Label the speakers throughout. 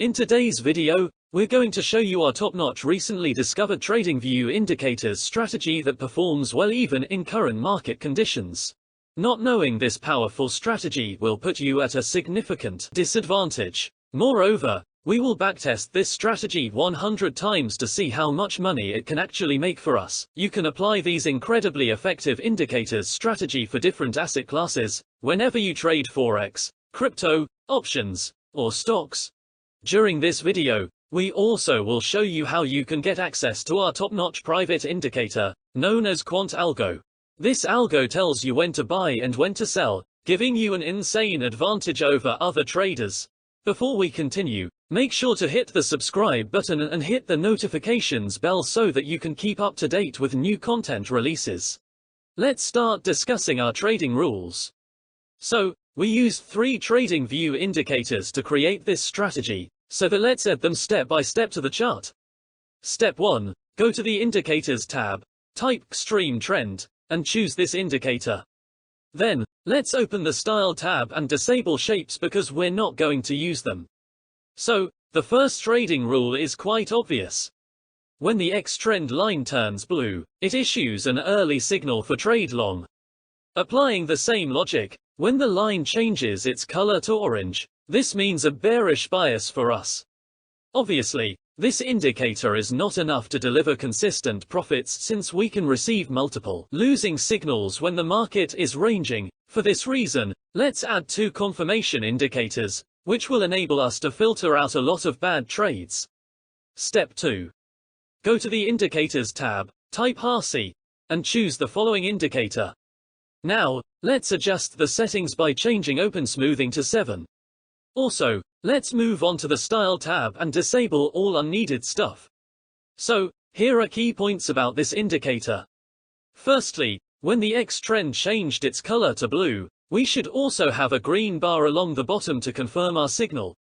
Speaker 1: In today's video, we're going to show you our top-notch recently discovered TradingView indicators strategy that performs well even in current market conditions. Not knowing this powerful strategy will put you at a significant disadvantage. Moreover, we will backtest this strategy 100 times to see how much money it can actually make for us. You can apply these incredibly effective indicators strategy for different asset classes, whenever you trade forex, crypto, options, or stocks. During this video, we also will show you how you can get access to our top-notch private indicator, known as Quant Algo. This algo tells you when to buy and when to sell, giving you an insane advantage over other traders. Before we continue, make sure to hit the subscribe button and hit the notifications bell so that you can keep up to date with new content releases. Let's start discussing our trading rules. So, we used 3 TradingView indicators to create this strategy, so let's add them step by step to the chart. Step 1. Go to the Indicators tab, type Extreme Trend, and choose this indicator. Then, let's open the Style tab and disable shapes because we're not going to use them. So, the first trading rule is quite obvious. When the X trend line turns blue, it issues an early signal for trade long. Applying the same logic, when the line changes its color to orange, this means a bearish bias for us. Obviously, this indicator is not enough to deliver consistent profits since we can receive multiple losing signals when the market is ranging. For this reason, let's add 2 confirmation indicators, which will enable us to filter out a lot of bad trades. Step 2. Go to the Indicators tab, type RC, and choose the following indicator. Now, let's adjust the settings by changing Open Smoothing to 7. Also, let's move on to the Style tab and disable all unneeded stuff. So, here are key points about this indicator. Firstly, when the X trend changed its color to blue, we should also have a green bar along the bottom to confirm our signal.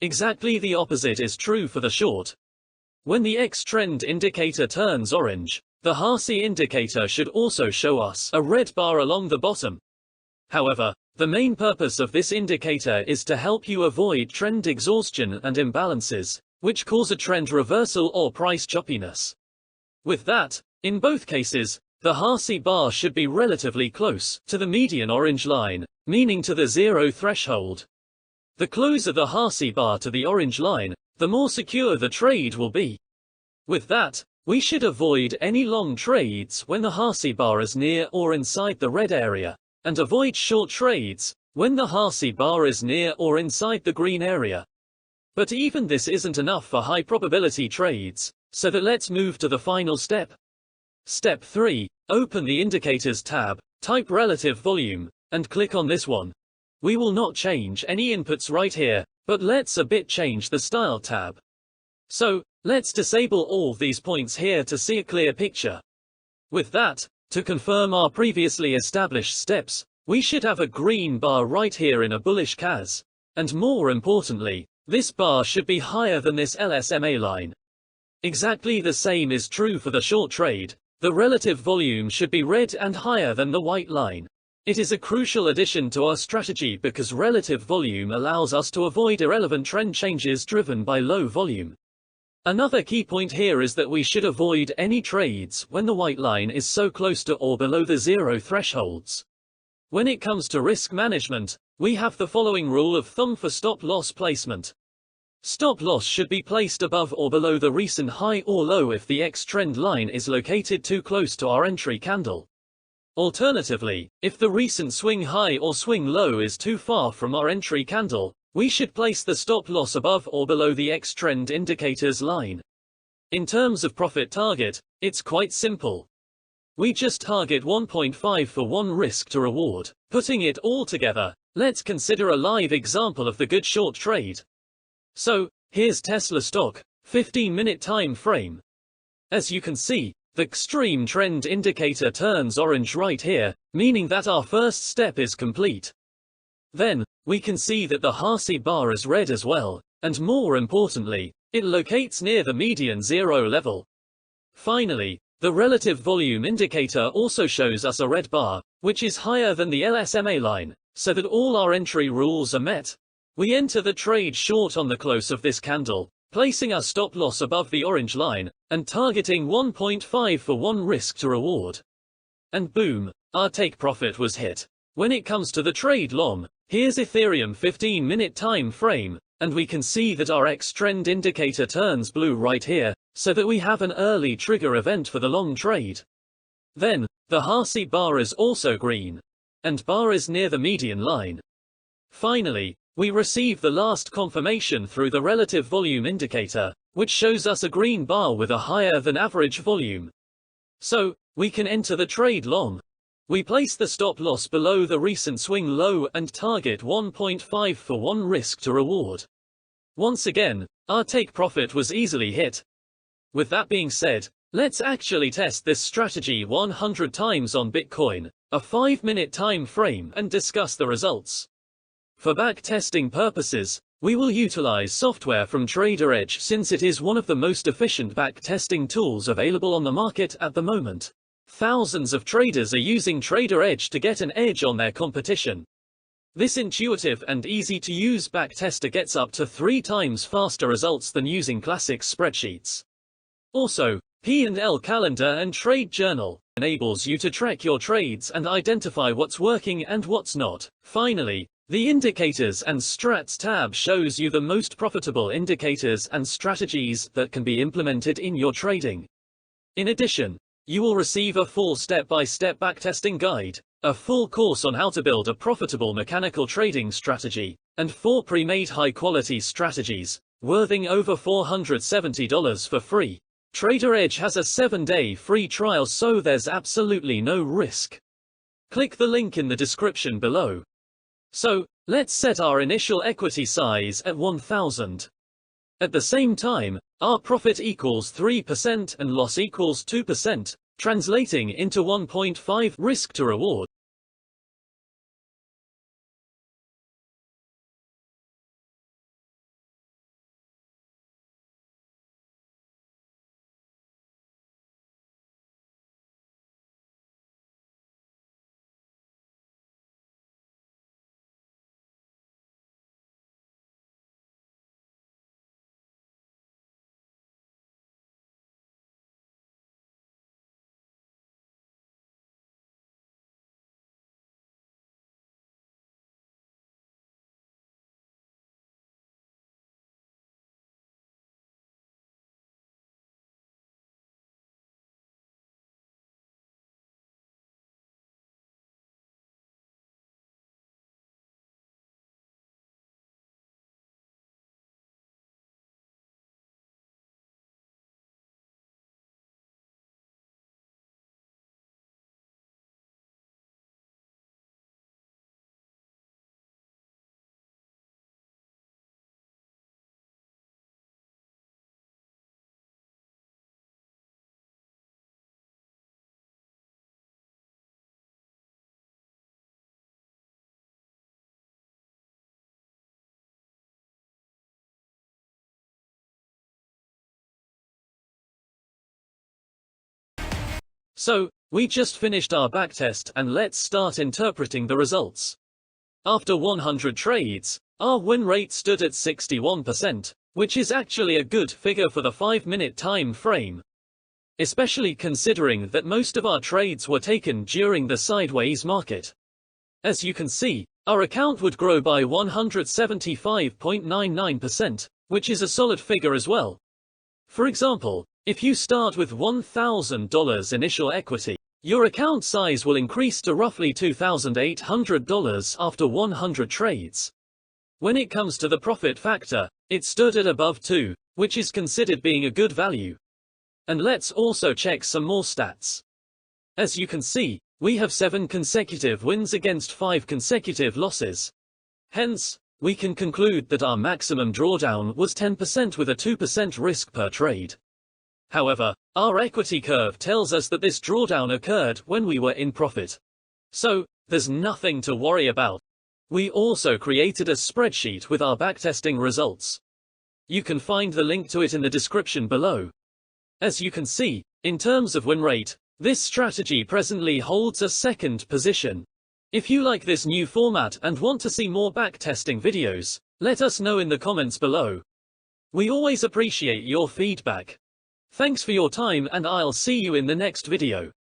Speaker 1: Exactly the opposite is true for the short. When the X trend indicator turns orange, the RC indicator should also show us a red bar along the bottom. However, the main purpose of this indicator is to help you avoid trend exhaustion and imbalances, which cause a trend reversal or price choppiness. With that, in both cases, the RC bar should be relatively close to the median orange line, meaning to the zero threshold. The closer the RC bar to the orange line, the more secure the trade will be. With that, we should avoid any long trades when the RC bar is near or inside the red area, and avoid short trades when the RC bar is near or inside the green area. But even this isn't enough for high probability trades, so let's move to the final step. Step 3. Open the Indicators tab, type Relative Volume, and click on this one. We will not change any inputs right here, but let's change the Style tab. So, let's disable all these points here to see a clear picture. With that, to confirm our previously established steps, we should have a green bar right here in a bullish candle, and more importantly, this bar should be higher than this LSMA line. Exactly the same is true for the short trade. The relative volume should be red and higher than the white line. It is a crucial addition to our strategy because relative volume allows us to avoid irrelevant trend changes driven by low volume. Another key point here is that we should avoid any trades when the white line is so close to or below the zero thresholds. When it comes to risk management, we have the following rule of thumb for stop loss placement. Stop loss should be placed above or below the recent high or low if the X trend line is located too close to our entry candle. Alternatively, if the recent swing high or swing low is too far from our entry candle, we should place the stop loss above or below the X trend indicator's line. In terms of profit target, it's quite simple. We just target 1.5 for 1 risk to reward. Putting it all together, let's consider a live example of the good short trade. So, here's Tesla stock, 15-minute time frame. As you can see, the extreme trend indicator turns orange right here, meaning that our first step is complete. Then, we can see that the RC bar is red as well, and more importantly, it locates near the median zero level. Finally, the relative volume indicator also shows us a red bar, which is higher than the LSMA line, so that all our entry rules are met. We enter the trade short on the close of this candle, placing our stop loss above the orange line, and targeting 1.5 for 1 risk to reward. And boom, our take profit was hit. When it comes to the trade long, here's Ethereum 15-minute time frame, and we can see that our X trend indicator turns blue right here, so that we have an early trigger event for the long trade. Then, the RSI bar is also green, and bar is near the median line. Finally, we receive the last confirmation through the relative volume indicator, which shows us a green bar with a higher than average volume. So, we can enter the trade long. We place the stop loss below the recent swing low and target 1.5 for 1 risk to reward. Once again, our take profit was easily hit. With that being said, let's actually test this strategy 100 times on Bitcoin, a 5-minute time frame, and discuss the results. For backtesting purposes, we will utilize software from TraderEdge since it is one of the most efficient backtesting tools available on the market at the moment. Thousands of traders are using TraderEdge to get an edge on their competition. This intuitive and easy-to-use backtester gets up to 3 times faster results than using classic spreadsheets. Also, P&L Calendar and Trade Journal enables you to track your trades and identify what's working and what's not. Finally, the Indicators and Strats tab shows you the most profitable indicators and strategies that can be implemented in your trading. In addition, you will receive a full step-by-step backtesting guide, a full course on how to build a profitable mechanical trading strategy, and 4 pre-made high-quality strategies, worthing over $470 for free. TraderEdge has a 7-day free trial, so there's absolutely no risk. Click the link in the description below. So, let's set our initial equity size at 1,000. At the same time, our profit equals 3% and loss equals 2%, translating into 1.5 risk to reward. So, we just finished our backtest and let's start interpreting the results. After 100 trades, our win rate stood at 61%, which is actually a good figure for the 5-minute time frame. Especially considering that most of our trades were taken during the sideways market. As you can see, our account would grow by 175.99%, which is a solid figure as well. For example, if you start with $1,000 initial equity, your account size will increase to roughly $2,800 after 100 trades. When it comes to the profit factor, it stood at above 2, which is considered being a good value. And let's also check some more stats. As you can see, we have 7 consecutive wins against 5 consecutive losses. Hence, we can conclude that our maximum drawdown was 10% with a 2% risk per trade. However, our equity curve tells us that this drawdown occurred when we were in profit. So, there's nothing to worry about. We also created a spreadsheet with our backtesting results. You can find the link to it in the description below. As you can see, in terms of win rate, this strategy presently holds a 2nd position. If you like this new format and want to see more backtesting videos, Let us know in the comments below. We always appreciate your feedback. Thanks for your time, and I'll see you in the next video.